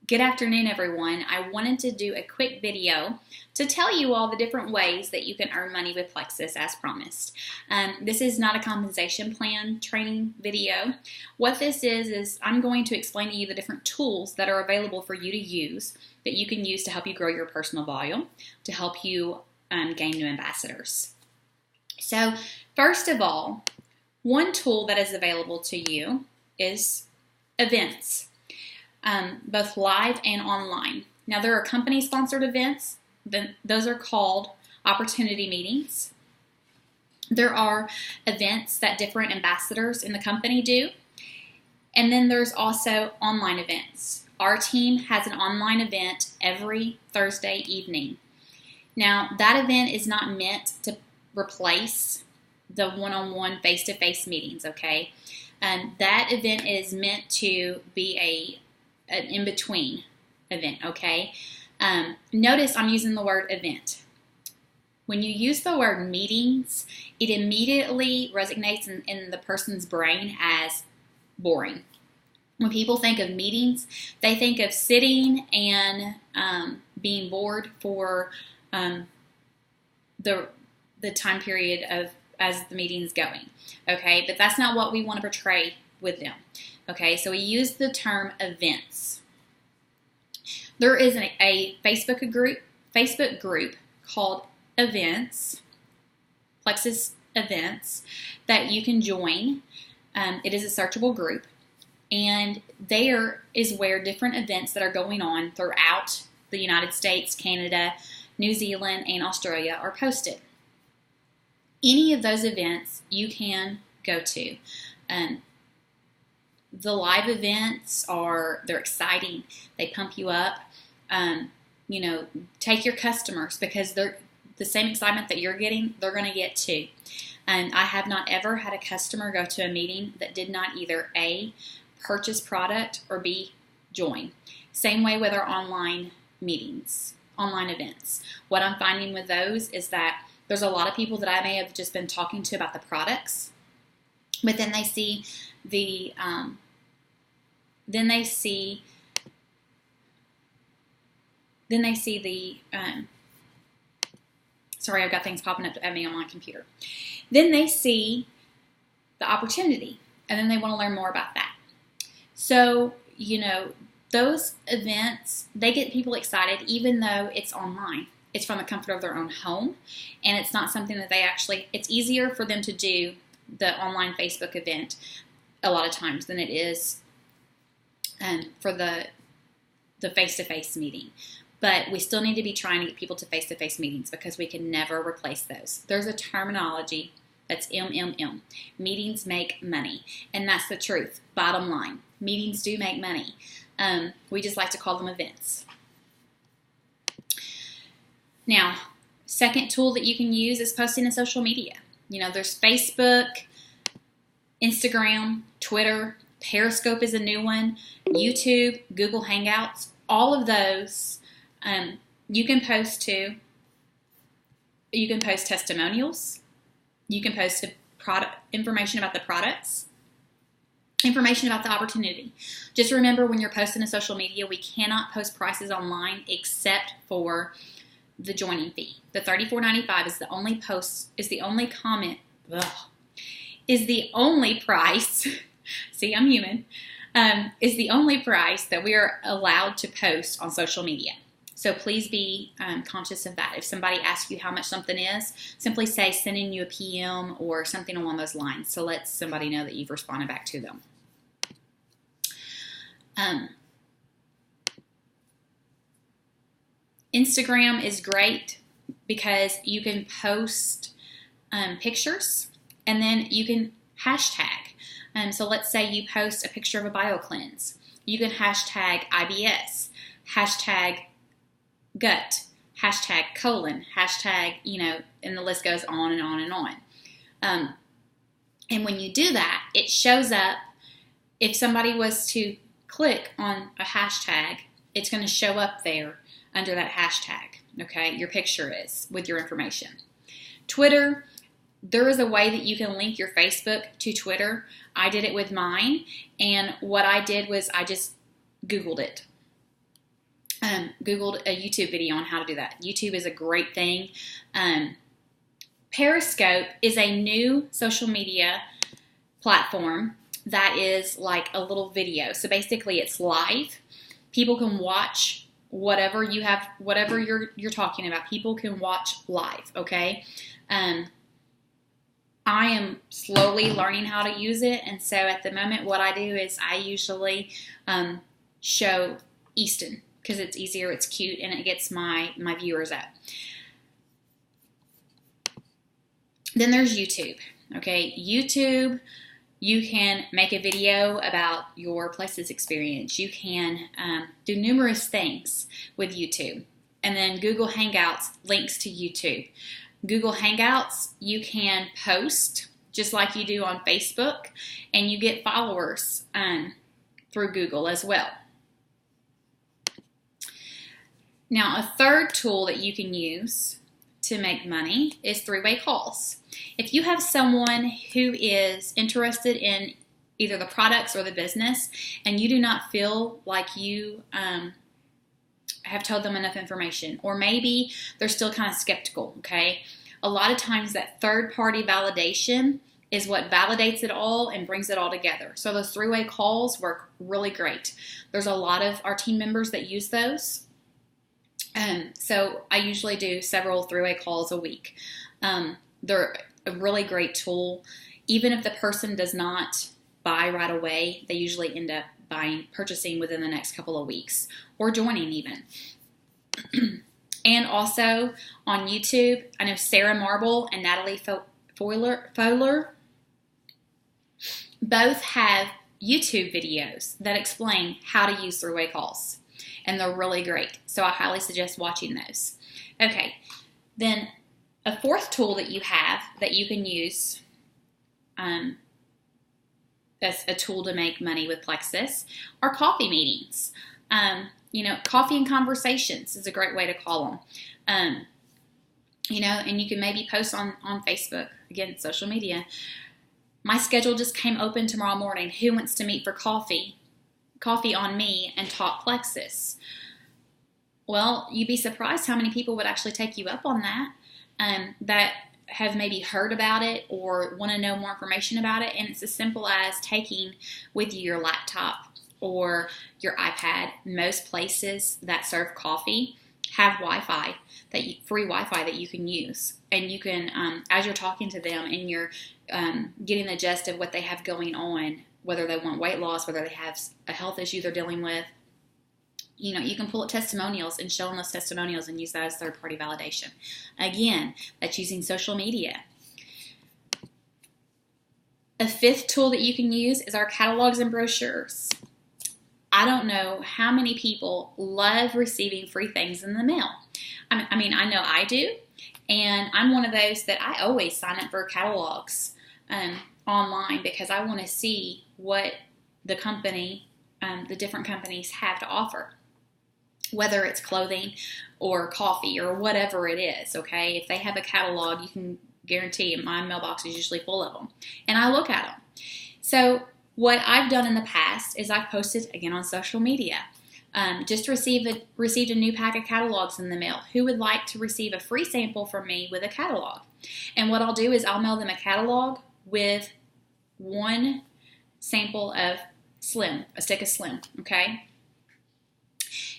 Good afternoon, everyone. I wanted to do a quick video to tell you all the different ways that you can earn money with Plexus as promised. This is not a compensation plan training video. What this is I'm going to explain to you the different tools that are available for you to use that you can use to help you grow your personal volume, to help you gain new ambassadors. So first of all, one tool that is available to you is events. Both live and online. Now there are company-sponsored events. Those are called opportunity meetings. There are events that different ambassadors in the company do. And then there's also online events. Our team has an online event every Thursday evening. Now that event is not meant to replace the one-on-one face-to-face meetings, okay? That event is meant to be an in-between event, okay? Notice I'm using the word event. When you use the word meetings, it immediately resonates in the person's brain as boring. When people think of meetings, they think of sitting and being bored for the time period of as the meeting's going, okay? But that's not what we want to portray with them. Okay, so we use the term events. There is a Facebook group called Events, Plexus Events, that you can join. It is a searchable group, and there is where different events that are going on throughout the United States, Canada, New Zealand, and Australia are posted. Any of those events you can go to. The live events they're exciting. They pump you up. Take your customers because they're the same excitement that you're getting, they're going to get too. I have not ever had a customer go to a meeting that did not either A, purchase product, or B, join. Same way with our online meetings, online events. What I'm finding with those is that there's a lot of people that I may have just been talking to about the products, but then they see sorry, I've got things popping up at me on my computer. Then they see the opportunity, and then they want to learn more about that. So, those events, they get people excited even though it's online. It's from the comfort of their own home, and it's not something that it's easier for them to do the online Facebook event a lot of times than it is for the face-to-face meeting. But we still need to be trying to get people to face-to-face meetings because we can never replace those. There's a terminology that's MMM. Meetings make money. And that's the truth. Bottom line. Meetings do make money. We just like to call them events. Now, second tool that you can use is posting in social media. There's Facebook, Instagram, Twitter, Periscope is a new one, YouTube, Google Hangouts, all of those you can post to. You can post testimonials. You can post information about the products, information about the opportunity. Just remember when you're posting to social media, we cannot post prices online except for the joining fee. The $34.95 is the only post, is the only comment, is the only price. See, I'm human. Is the only price that we are allowed to post on social media. So please be conscious of that. If somebody asks you how much something is, simply say sending you a PM or something along those lines. So let somebody know that you've responded back to them. Instagram is great because you can post pictures and then you can hashtag. So let's say you post a picture of a BioCleanse. You can hashtag IBS, hashtag gut, hashtag colon, hashtag, and the list goes on and on and on. And when you do that, it shows up. If somebody was to click on a hashtag, it's going to show up there under that hashtag, okay? Your picture is with your information. Twitter, there is a way that you can link your Facebook to Twitter. I did it with mine, and what I did was I just Googled it. Googled a YouTube video on how to do that. YouTube is a great thing. Periscope is a new social media platform that is like a little video. So basically it's live. People can watch whatever you have, whatever you're talking about. People can watch live, okay? I am slowly learning how to use it, and so at the moment what I do is I usually show Easton because it's easier, it's cute, and it gets my viewers up. Then there's YouTube, okay? YouTube, you can make a video about your Plexus experience. You can do numerous things with YouTube. And then Google Hangouts links to YouTube. Google Hangouts, you can post just like you do on Facebook, and you get followers through Google as well. Now, a third tool that you can use to make money is three-way calls. If you have someone who is interested in either the products or the business, and you do not feel like you have told them enough information, or maybe they're still kind of skeptical, okay? A lot of times that third-party validation is what validates it all and brings it all together. So those three-way calls work really great. There's a lot of our team members that use those. So I usually do several three-way calls a week. They're a really great tool. Even if the person does not buy right away, they usually end up purchasing within the next couple of weeks, or joining even. And also on YouTube, I know Sarah Marble and Natalie Fowler both have YouTube videos that explain how to use three-way calls. And they're really great. So I highly suggest watching those. Okay, then a fourth tool that you have that you can use as a tool to make money with Plexus are coffee meetings. Coffee and conversations is a great way to call them. And you can maybe post on Facebook, again, social media. My schedule just came open tomorrow morning. Who wants to meet for coffee? Coffee on me and talk Plexus. Well, you'd be surprised how many people would actually take you up on that, that have maybe heard about it or want to know more information about it. And it's as simple as taking with you your laptop or your iPad. Most places that serve coffee have Wi-Fi, free Wi-Fi that you can use. And you can, as you're talking to them and you're getting the gist of what they have going on, whether they want weight loss, whether they have a health issue they're dealing with, you can pull up testimonials and show them those testimonials and use that as third-party validation. Again, that's using social media. A fifth tool that you can use is our catalogs and brochures. I don't know how many people love receiving free things in the mail. I mean, I know I do, and I'm one of those that I always sign up for catalogs online because I want to see what the company, the different companies have to offer, whether it's clothing or coffee or whatever it is, okay? If they have a catalog, you can guarantee my mailbox is usually full of them, and I look at them. So what I've done in the past is I've posted, again, on social media, just received a new pack of catalogs in the mail. Who would like to receive a free sample from me with a catalog? And what I'll do is I'll mail them a catalog with one sample of Slim, a stick of Slim, okay?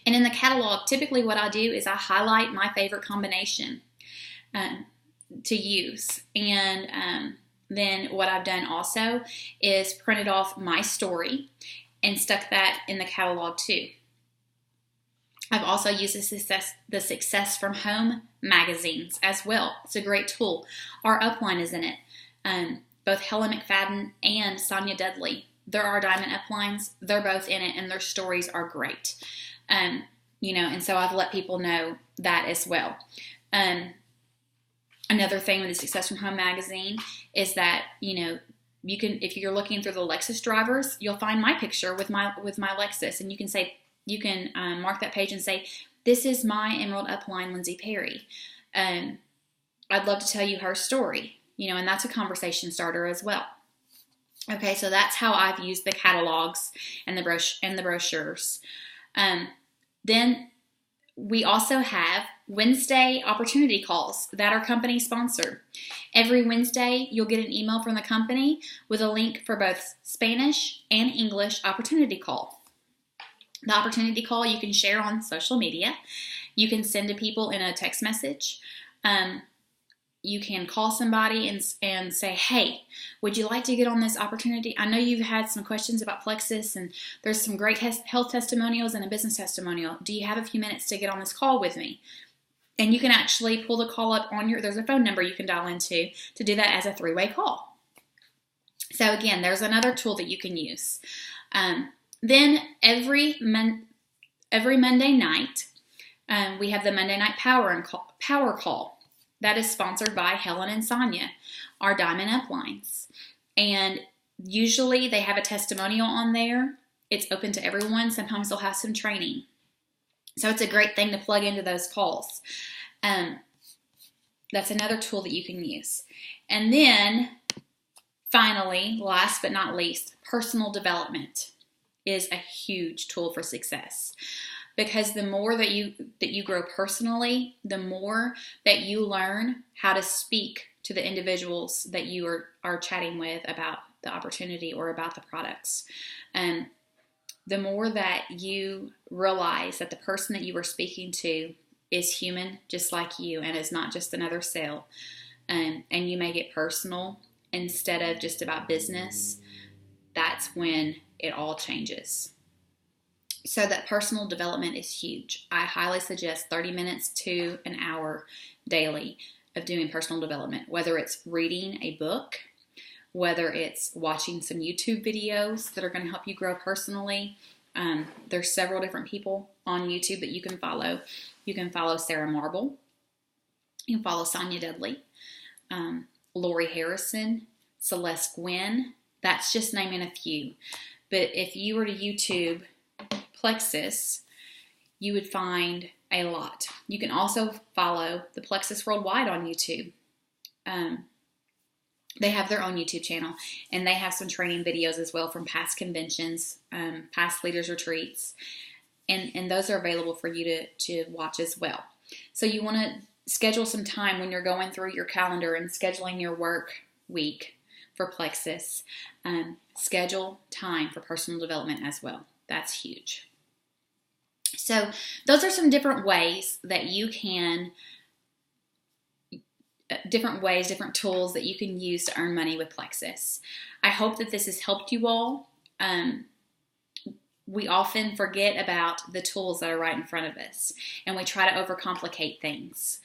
And in the catalog, typically what I do is I highlight my favorite combination to use. And then what I've done also is printed off my story and stuck that in the catalog too. I've also used the Success from Home magazines as well. It's a great tool. Our upline is in it. Both Helen McFadden and Sonia Dudley. They're our diamond uplines. They're both in it, and their stories are great. And so I've let people know that as well. Another thing with the Success from Home magazine is that, you can, if you're looking through the Lexus drivers, you'll find my picture with my Lexus, and you can mark that page and say, this is my Emerald Upline, Lindsay Perry. I'd love to tell you her story, and that's a conversation starter as well. Okay, so that's how I've used the catalogs and the brochures. Then We also have Wednesday opportunity calls that are company sponsored. Every Wednesday, you'll get an email from the company with a link for both Spanish and English opportunity call. The opportunity call you can share on social media. You can send to people in a text message. You can call somebody and say, hey, would you like to get on this opportunity? I know you've had some questions about Plexus, and there's some great health testimonials and a business testimonial. Do you have a few minutes to get on this call with me? And you can actually pull the call up on there's a phone number you can dial into to do that as a three-way call. So again, there's another tool that you can use. Then every Monday night, we have the Monday Night Power Call. That is sponsored by Helen and Sonia, our Diamond Uplines. And usually they have a testimonial on there. It's open to everyone. Sometimes they'll have some training. So it's a great thing to plug into those calls. That's another tool that you can use. And then finally, last but not least, personal development is a huge tool for success. Because the more that you grow personally, the more that you learn how to speak to the individuals that you are chatting with about the opportunity or about the products. The more that you realize that the person that you are speaking to is human just like you and is not just another sale, and you make it personal instead of just about business, that's when it all changes. So that personal development is huge. I highly suggest 30 minutes to an hour daily of doing personal development, whether it's reading a book, whether it's watching some YouTube videos that are going to help you grow personally. There's several different people on YouTube that you can follow. You can follow Sarah Marble. You can follow Sonia Dudley, Lori Harrison, Celeste Gwynn. That's just naming a few. But if you were to YouTube Plexus, you would find a lot. You can also follow the Plexus Worldwide on YouTube. They have their own YouTube channel, and they have some training videos as well from past conventions, past leaders retreats, and those are available for you to watch as well. So you want to schedule some time when you're going through your calendar and scheduling your work week for Plexus. Schedule time for personal development as well. That's huge. So those are some different ways that you can, different tools that you can use to earn money with Plexus. I hope that this has helped you all. We often forget about the tools that are right in front of us, and we try to overcomplicate things.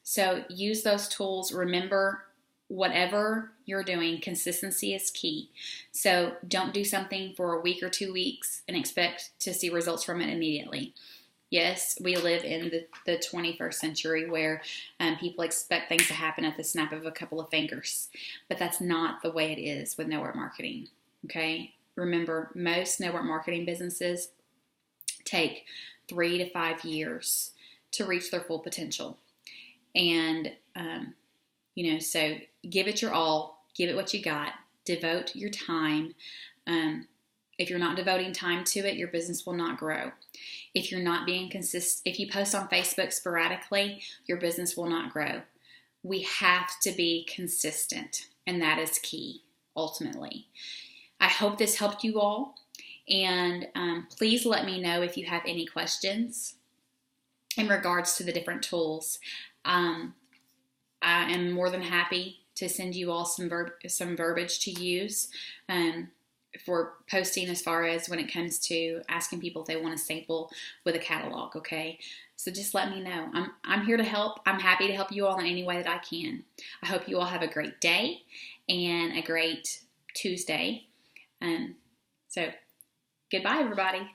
So use those tools. Remember, whatever you're doing, consistency is key. So don't do something for a week or 2 weeks and expect to see results from it immediately. Yes, we live in the 21st century where people expect things to happen at the snap of a couple of fingers. But that's not the way it is with network marketing. Okay? Remember, most network marketing businesses take 3 to 5 years to reach their full potential. And, so give it your all, give it what you got, devote your time. If you're not devoting time to it, your business will not grow. If you're not being consistent, if you post on Facebook sporadically, your business will not grow. We have to be consistent, and that is key, ultimately. I hope this helped you all, and please let me know if you have any questions in regards to the different tools. I am more than happy to send you all some verbiage to use for posting, as far as when it comes to asking people if they want a sample with a catalog, okay? So just let me know. I'm here to help. I'm happy to help you all in any way that I can. I hope you all have a great day and a great Tuesday. So goodbye, everybody.